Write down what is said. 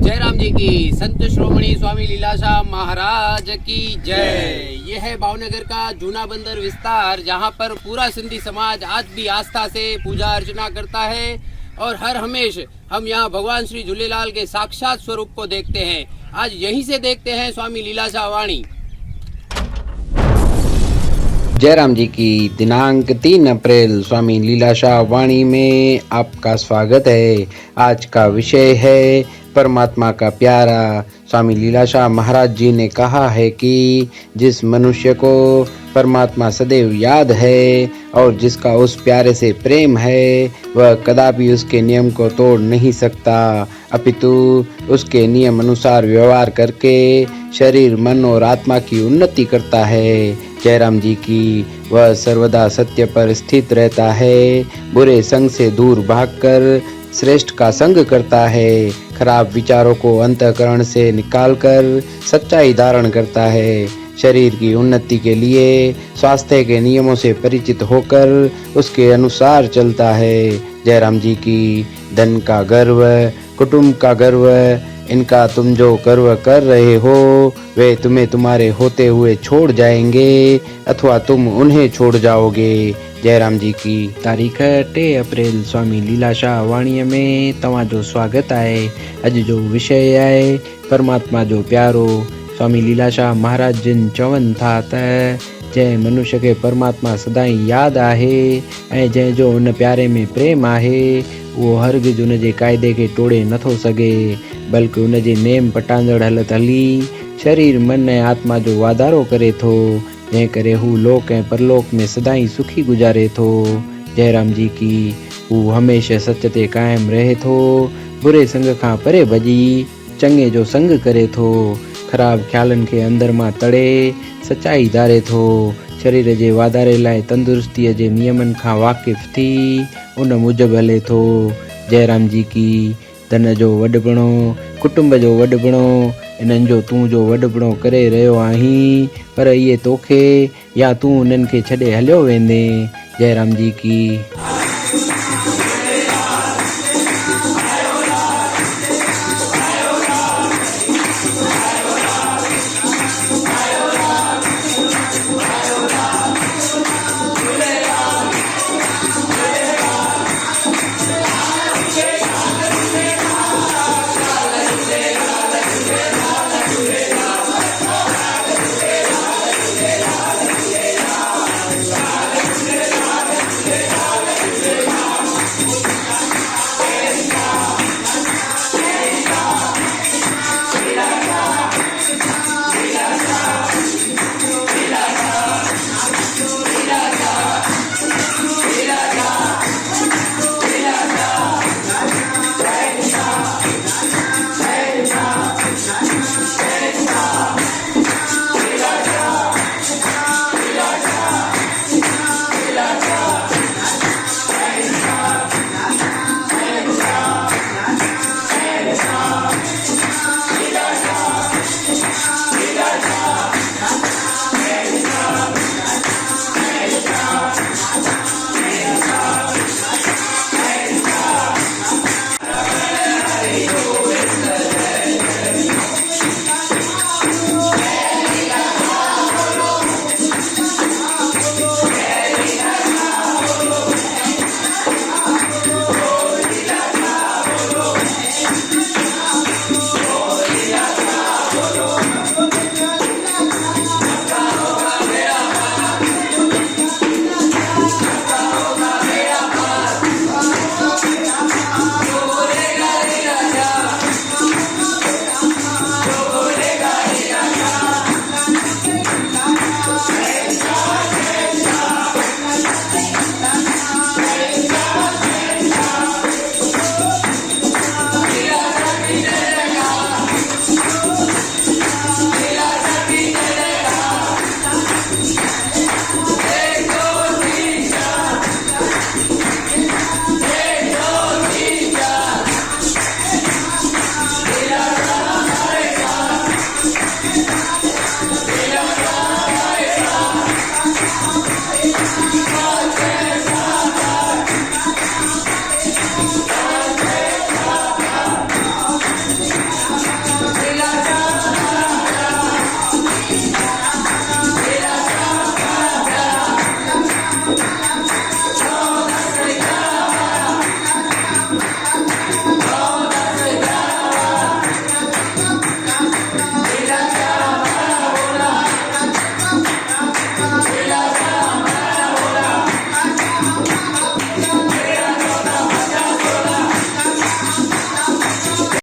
जयराम जी की, संत श्रोमणी स्वामी लीलाशाह महाराज की जय। ये है भावनगर का जूना बंदर विस्तार, जहाँ पर पूरा सिंधी समाज आज भी आस्था से पूजा अर्चना करता है और हर हमेश हम यहाँ भगवान श्री झूलेलाल के साक्षात स्वरूप को देखते हैं। आज यहीं से देखते हैं स्वामी लीलाशाह वाणी। जयराम जी की दिनांक 3 अप्रैल स्वामी लीलाशाह वाणी में आपका स्वागत है। आज का विषय है परमात्मा का प्यारा। स्वामी लीलाशाह महाराज जी ने कहा है कि जिस मनुष्य को परमात्मा सदैव याद है और जिसका उस प्यारे से प्रेम है, वह कदापि उसके नियम को तोड़ नहीं सकता, अपितु उसके नियम अनुसार व्यवहार करके शरीर, मन और आत्मा की उन्नति करता है। जयराम जी की, वह सर्वदा सत्य पर स्थित रहता है, बुरे संग से दूर भागकर श्रेष्ठ का संग करता है, खराब विचारों को अंतःकरण से निकालकर सच्चाई धारण करता है, शरीर की उन्नति के लिए स्वास्थ्य के नियमों से परिचित होकर उसके अनुसार चलता है। जयराम जी की, धन का गर्व, कुटुंब का गर्व, इनका तुम जो गर्व कर रहे हो वे तुम्हें तुम्हारे होते हुए छोड़ जाएंगे अथवा तुम उन्हें छोड़ जाओगे। जयराम जी की। तारीख़ 2 अप्रैल स्वामी लीलाशाह वाणीअ में तव्हांजो स्वागत आहे। अॼु जो विषय आहे परमात्मा जो प्यारो। स्वामी लीलाशाह महाराज जिन चवनि था त जंहिं मनुष्य खे परमात्मा सदाईं यादि आहे ऐं जंहिंजो उन प्यारे में प्रेम आहे, उहो हरगिज़ उन जे क़ाइदे खे टोड़े नथो सघे, बल्कि उन जे नेम पटांदड़ हलत हली शरीर, मन ऐं आत्मा जो वाधारो करे थो, जंहिं करे हू लोक ऐं परलोक में सदाईं सुखी गुज़ारे थो। जयराम जी की, हू हमेशह सच ते क़ाइमु रहे थो, बुरे संग खां परे भॼी चङे जो संग करे थो, ख़राब ख़्यालनि खे अंदरि मां तड़े सचाई धारे थो, शरीर जे वाधारे लाइ तंदुरुस्तीअ जे नियमनि खां वाक़िफ़ थी उन मूजिबि हले थो। जयराम जी की, धन जो वॾपणो, कुटुंब जो वॾपणो, इन्हनि जो तूं जो वॾपणो करे रहियो आहीं, पर इहे तोखे या तूं उन्हनि खे छॾे हलियो वेंदे। जयराम जी की।